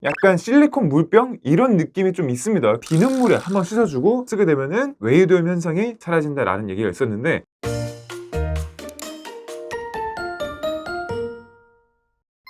약간 실리콘 물병 이런 느낌이 좀 있습니다. 비눗 물에 한번 씻어주고 쓰게 되면은 웨이드염 현상이 사라진다라는 얘기가 있었는데,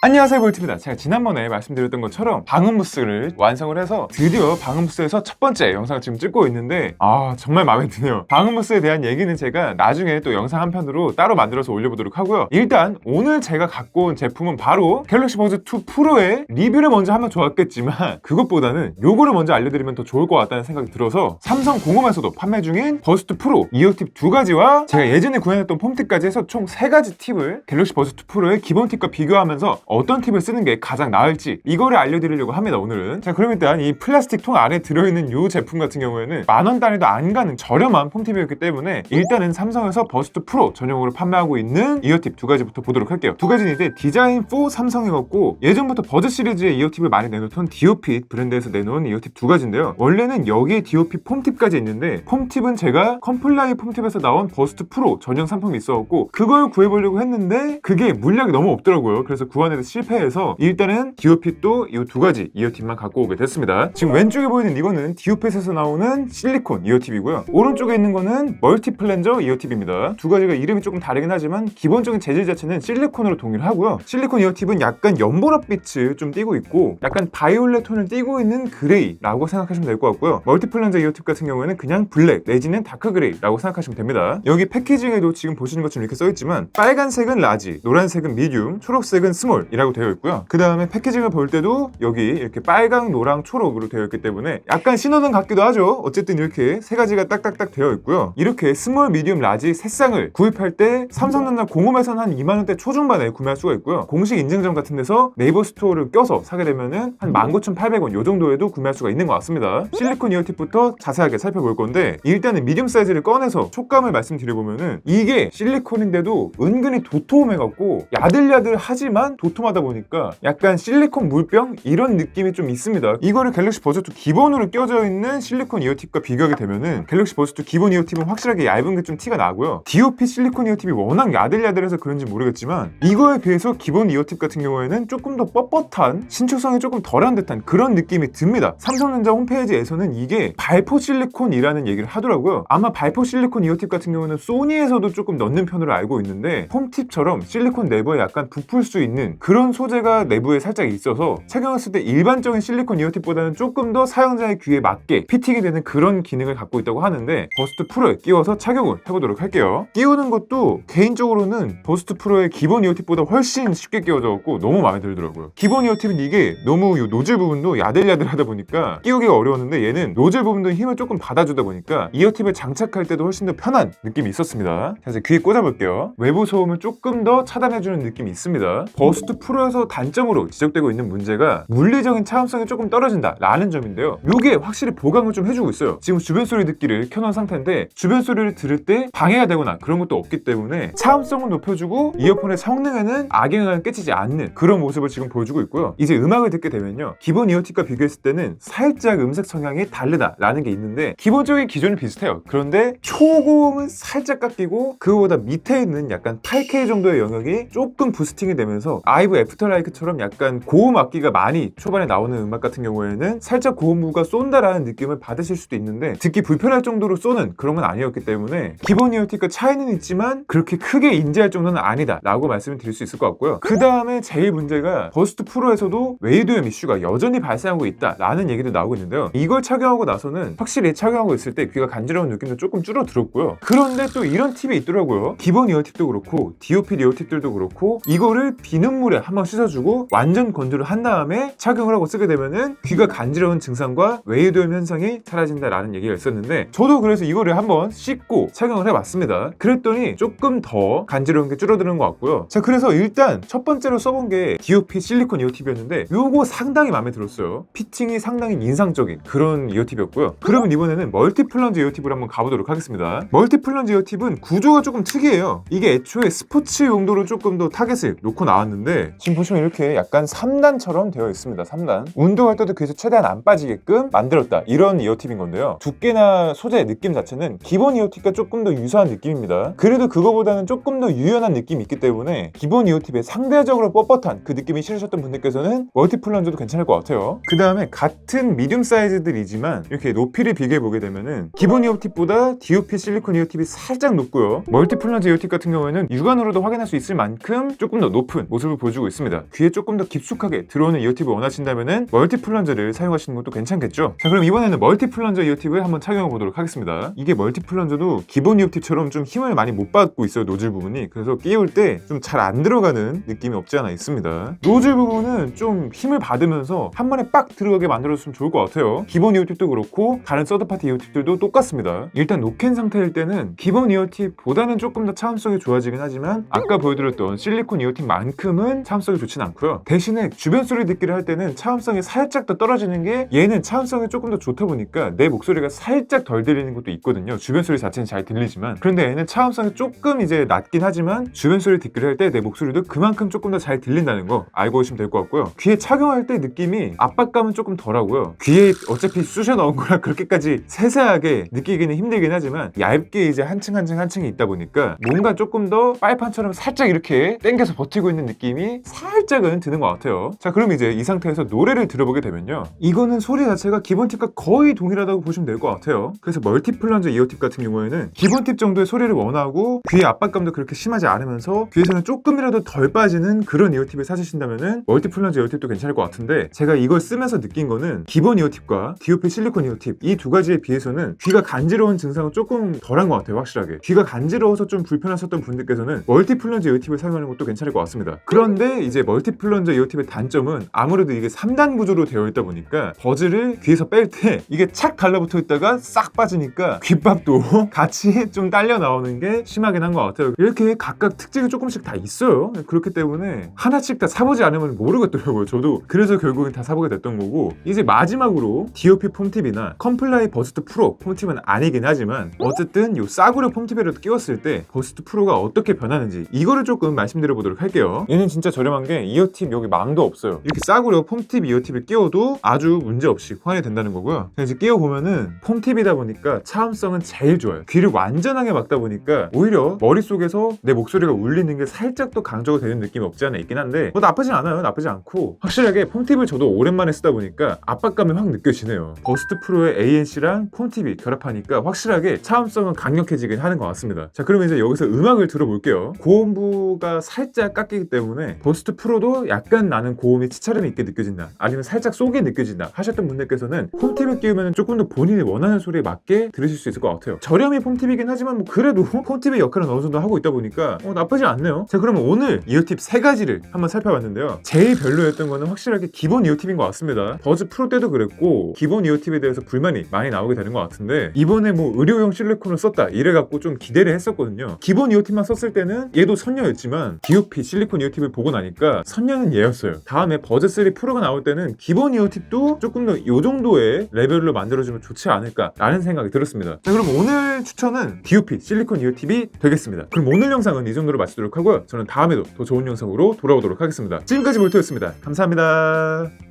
안녕하세요, 볼트입니다. 제가 지난번에 말씀드렸던 것처럼 방음부스를 완성을 해서 드디어 방음부스에서 첫 번째 영상을 지금 찍고 있는데 정말 마음에 드네요. 방음부스에 대한 얘기는 제가 나중에 또 영상 한 편으로 따로 만들어서 올려보도록 하고요. 일단 오늘 제가 갖고 온 제품은 바로 갤럭시 버즈 2 프로의 리뷰를 먼저 하면 좋았겠지만 그것보다는 요거를 먼저 알려드리면 더 좋을 것 같다는 생각이 들어서 삼성 공홈에서도 판매 중인 버즈 2 프로 이어팁 2가지와 제가 예전에 구현했던 폼팁까지 해서 총 3가지 팁을 갤럭시 버즈 2 프로의 기본 팁과 비교하면서 어떤 팁을 쓰는 게 가장 나을지 이거를 알려드리려고 합니다, 오늘은. 자, 그럼 일단 이 플라스틱 통 안에 들어있는 이 제품 같은 경우에는 10,000원 단위도 안 가는 저렴한 폼팁이었기 때문에 일단은 삼성에서 버즈 2 프로 전용으로 판매하고 있는 이어팁 2가지부터 보도록 할게요. 2가지는 이제 디자인 4 삼성이었고 예전부터 버즈 시리즈의 이어팁을 많이 내놓던 디오핏 브랜드에서 내놓은 이어팁 2가지인데요. 원래는 여기에 디오핏 폼팁까지 있는데 폼팁은 제가 컴플라이 폼팁에서 나온 버즈 2 프로 전용 상품이 있어갖고 그걸 구해보려고 했는데 그게 물량이 너무 없더라고요. 그래서 구하는데 실패해서 일단은 디오핏도 이 2가지 이어팁만 갖고 오게 됐습니다. 지금 왼쪽에 보이는 이거는 디오핏에서 나오는 실리콘 이어팁이고요. 오른쪽에 있는 거는 멀티 플랜저 이어팁입니다. 2가지가 이름이 조금 다르긴 하지만 기본적인 재질 자체는 실리콘으로 동일하고요. 실리콘 이어팁은 약간 연보라빛을 좀 띠고 있고 약간 바이올렛 톤을 띠고 있는 그레이라고 생각하시면 될 것 같고요. 멀티 플랜저 이어팁 같은 경우에는 그냥 블랙 내지는 다크 그레이라고 생각하시면 됩니다. 여기 패키징에도 지금 보시는 것처럼 이렇게 써있지만 빨간색은 라지, 노란색은 미디움, 초록색은 스몰 이라고 되어 있고요. 그 다음에 패키징을 볼 때도 여기 이렇게 빨강, 노랑, 초록으로 되어 있기 때문에 약간 신호등 같기도 하죠. 어쨌든 이렇게 3가지가 딱딱딱 되어 있고요. 이렇게 스몰, 미디움, 라지 세 쌍을 구입할 때 삼성전자 공홈에서는 한 20,000원대 초중반에 구매할 수가 있고요. 공식 인증점 같은 데서 네이버 스토어를 껴서 사게 되면은 한 19,800원 요 정도에도 구매할 수가 있는 것 같습니다. 실리콘 이어팁부터 자세하게 살펴볼 건데 일단은 미디움 사이즈를 꺼내서 촉감을 말씀드려보면은 이게 실리콘인데도 은근히 도톰해갖고 야들야들하지만 도톰하다 보니까 약간 실리콘 물병 이런 느낌이 좀 있습니다. 이거를 갤럭시 버즈 2 기본으로 껴져 있는 실리콘 이어팁과 비교하게 되면은 갤럭시 버즈 2 기본 이어팁은 확실하게 얇은 게 좀 티가 나고요. 디오핏 실리콘 이어팁이 워낙 야들야들해서 그런지 모르겠지만 이거에 비해서 기본 이어팁 같은 경우에는 조금 더 뻣뻣한 신축성이 조금 덜한 듯한 그런 느낌이 듭니다. 삼성전자 홈페이지에서는 이게 발포 실리콘이라는 얘기를 하더라고요. 아마 발포 실리콘 이어팁 같은 경우는 소니에서도 조금 넣는 편으로 알고 있는데 홈팁처럼 실리콘 내부에 약간 부풀 수 있는 그런 소재가 내부에 살짝 있어서 착용했을 때 일반적인 실리콘 이어팁보다는 조금 더 사용자의 귀에 맞게 피팅이 되는 그런 기능을 갖고 있다고 하는데 버즈 2 프로에 끼워서 착용을 해보도록 할게요. 끼우는 것도 개인적으로는 버즈 2 프로의 기본 이어팁보다 훨씬 쉽게 끼워져갖고 너무 마음에 들더라고요. 기본 이어팁은 이게 너무 이 노즐 부분도 야들야들하다 보니까 끼우기가 어려웠는데 얘는 노즐 부분도 힘을 조금 받아주다 보니까 이어팁을 장착할 때도 훨씬 더 편한 느낌이 있었습니다. 자, 이제 귀에 꽂아볼게요. 외부 소음을 조금 더 차단해주는 느낌이 있습니다. 버즈 2 프로에서 단점으로 지적되고 있는 문제가 물리적인 차음성이 조금 떨어진다 라는 점인데요. 이게 확실히 보강을 좀 해주고 있어요. 지금 주변 소리 듣기를 켜놓은 상태인데 주변 소리를 들을 때 방해가 되거나 그런 것도 없기 때문에 차음성은 높여주고 이어폰의 성능에는 악영향을 끼치지 않는 그런 모습을 지금 보여주고 있고요. 이제 음악을 듣게 되면요, 기본 이어팁과 비교했을 때는 살짝 음색 성향이 다르다 라는 게 있는데 기본적인 기준은 비슷해요. 그런데 초고음은 살짝 깎이고 그거보다 밑에 있는 약간 8K 정도의 영역이 조금 부스팅이 되면서 아이브 애프터라이크처럼 약간 고음 악기가 많이 초반에 나오는 음악 같은 경우에는 살짝 고음부가 쏜다라는 느낌을 받으실 수도 있는데 듣기 불편할 정도로 쏘는 그런 건 아니었기 때문에 기본 이어팁과 차이는 있지만 그렇게 크게 인지할 정도는 아니다 라고 말씀을 드릴 수 있을 것 같고요. 그 다음에 제일 문제가 버즈 2 프로에서도 웨이드염 이슈가 여전히 발생하고 있다 라는 얘기도 나오고 있는데요. 이걸 착용하고 나서는 확실히 착용하고 있을 때 귀가 간지러운 느낌도 조금 줄어들었고요. 그런데 또 이런 팁이 있더라고요. 기본 이어팁도 그렇고 디오핏 이어팁들도 그렇고 이거를 비눗물에 한번 씻어주고 완전 건조를 한 다음에 착용을 하고 쓰게 되면은 귀가 간지러운 증상과 웨이드염 현상이 사라진다라는 얘기가 있었는데 저도 그래서 이거를 한번 씻고 착용을 해봤습니다. 그랬더니 조금 더 간지러운 게 줄어드는 것 같고요. 자, 그래서 일단 첫 번째로 써본 게 디오핏 실리콘 이어팁이었는데 요거 상당히 마음에 들었어요. 피팅이 상당히 인상적인 그런 이어팁이었고요. 그러면 이번에는 멀티 플런지 이어팁을 한번 가보도록 하겠습니다. 멀티 플런지 이어팁은 구조가 조금 특이해요. 이게 애초에 스포츠 용도로 조금 더 타겟을 놓고 나왔는데 있는데 지금 보시면 이렇게 약간 3단처럼 되어 있습니다. 3단. 운동할 때도 귀에서 최대한 안 빠지게끔 만들었다, 이런 이어팁인 건데요. 두께나 소재 느낌 자체는 기본 이어팁과 조금 더 유사한 느낌입니다. 그래도 그거보다는 조금 더 유연한 느낌이 있기 때문에 기본 이어팁에 상대적으로 뻣뻣한 그 느낌이 싫으셨던 분들께서는 멀티플런저도 괜찮을 것 같아요. 그 다음에 같은 미디움 사이즈들이지만 이렇게 높이를 비교해 보게 되면은 기본 이어팁보다 DOP 실리콘 이어팁이 살짝 높고요. 멀티플런저 이어팁 같은 경우에는 육안으로도 확인할 수 있을 만큼 조금 더 높은 모습을 보여주고 있습니다. 귀에 조금 더 깊숙하게 들어오는 이어팁을 원하신다면은 멀티플런저를 사용하시는 것도 괜찮겠죠. 자, 그럼 이번에는 멀티플런저 이어팁을 한번 착용해 보도록 하겠습니다. 이게 멀티플런저도 기본 이어팁처럼 좀 힘을 많이 못 받고 있어요, 노즐 부분이. 그래서 끼울 때 좀 잘 안 들어가는 느낌이 없지 않아 있습니다. 노즐 부분은 좀 힘을 받으면서 한 번에 빡 들어가게 만들어줬으면 좋을 것 같아요. 기본 이어팁도 그렇고 다른 서드파티 이어팁들도 똑같습니다. 일단 녹캔 상태일 때는 기본 이어팁보다는 조금 더 차음성이 좋아지긴 하지만 아까 보여드렸던 실리콘 이어팁만큼은 차음성이 좋진 않고요. 대신에 주변 소리 듣기를 할 때는 차음성이 살짝 더 떨어지는 게, 얘는 차음성이 조금 더 좋다 보니까 내 목소리가 살짝 덜 들리는 것도 있거든요. 주변 소리 자체는 잘 들리지만. 그런데 얘는 차음성이 조금 이제 낮긴 하지만 주변 소리 듣기를 할 때 내 목소리도 그만큼 조금 더 잘 들린다는 거 알고 오시면 될 것 같고요. 귀에 착용할 때 느낌이 압박감은 조금 덜하고요. 귀에 어차피 쑤셔 넣은 거라 그렇게까지 세세하게 느끼기는 힘들긴 하지만 얇게 이제 한 층 한 층 한 층이 있다 보니까 뭔가 조금 더 빨판처럼 살짝 이렇게 당겨서 버티고 있는 느낌이 살짝은 드는 것 같아요. 자, 그럼 이제 이 상태에서 노래를 들어보게 되면요, 이거는 소리 자체가 기본 팁과 거의 동일하다고 보시면 될 것 같아요. 그래서 멀티플런저 이어팁 같은 경우에는 기본 팁 정도의 소리를 원하고 귀의 압박감도 그렇게 심하지 않으면서 귀에서는 조금이라도 덜 빠지는 그런 이어팁을 사주신다면은 멀티플런저 이어팁도 괜찮을 것 같은데, 제가 이걸 쓰면서 느낀 거는 기본 이어팁과 DOP 실리콘 이어팁 이 두 가지에 비해서는 귀가 간지러운 증상은 조금 덜한 것 같아요. 확실하게 귀가 간지러워서 좀 불편하셨던 분들께서는 멀티플런저 이어팁을 사용하는 것도 괜찮을 것 같습니다. 그런데 이제 멀티플런저 이어팁의 단점은 아무래도 이게 3단 구조로 되어 있다 보니까 버즈를 귀에서 뺄 때 이게 착 달라붙어 있다가 싹 빠지니까 귓밥도 같이 좀 딸려 나오는 게 심하긴 한 것 같아요. 이렇게 각각 특징이 조금씩 다 있어요. 그렇기 때문에 하나씩 다 사보지 않으면 모르겠더라고요. 저도 그래서 결국엔 다 사보게 됐던 거고, 이제 마지막으로 DOP 폼팁이나 컴플라이 버스트 프로 폼팁은 아니긴 하지만 어쨌든 요 싸구려 폼팁이라도 끼웠을 때 버스트 프로가 어떻게 변하는지 이거를 조금 말씀드려 보도록 할게요. 얘는 진짜 저렴한 게 이어팁 여기 망도 없어요. 이렇게 싸구려 폼팁 이어팁을 끼워도 아주 문제없이 호환이 된다는 거고요. 이제 끼워보면은 폼팁이다 보니까 차음성은 제일 좋아요. 귀를 완전하게 막다 보니까 오히려 머릿속에서 내 목소리가 울리는 게 살짝 더 강조가 되는 느낌이 없지 않아 있긴 한데 뭐 나쁘진 않아요. 나쁘지 않고 확실하게 폼팁을 저도 오랜만에 쓰다 보니까 압박감이 확 느껴지네요. 버스트 프로의 ANC랑 폼팁이 결합하니까 확실하게 차음성은 강력해지긴 하는 것 같습니다. 자, 그러면 이제 여기서 음악을 들어볼게요. 고음부가 살짝 깎이기 때문에 버스트 프로도 약간 나는 고음이 치차름이 있게 느껴진다, 아니면 살짝 쏘게 느껴진다 하셨던 분들께서는 폼팁을 끼우면 조금 더 본인이 원하는 소리에 맞게 들으실 수 있을 것 같아요. 저렴이 폼팁이긴 하지만 뭐 그래도 폼팁의 역할은 어느 정도 하고 있다 보니까 나쁘지 않네요. 자, 그러면 오늘 이어팁 3가지를 한번 살펴봤는데요. 제일 별로였던 거는 확실하게 기본 이어팁인 것 같습니다. 버즈 프로 때도 그랬고 기본 이어팁에 대해서 불만이 많이 나오게 되는 것 같은데, 이번에 뭐 의료용 실리콘을 썼다 이래갖고 좀 기대를 했었거든요. 기본 이어팁만 썼을 때는 얘도 선녀였지만 DOP 실리콘 이어팁을 보고 나니까 선녀는 얘였어요. 다음에 버즈 3 프로가 나올 때는 기본 이어팁도 조금 더 요 정도의 레벨로 만들어주면 좋지 않을까라는 생각이 들었습니다. 자, 그럼 오늘 추천은 DOP 실리콘 이어팁이 되겠습니다. 그럼 오늘 영상은 이 정도로 마치도록 하고요. 저는 다음에도 더 좋은 영상으로 돌아오도록 하겠습니다. 지금까지 몰토였습니다. 감사합니다.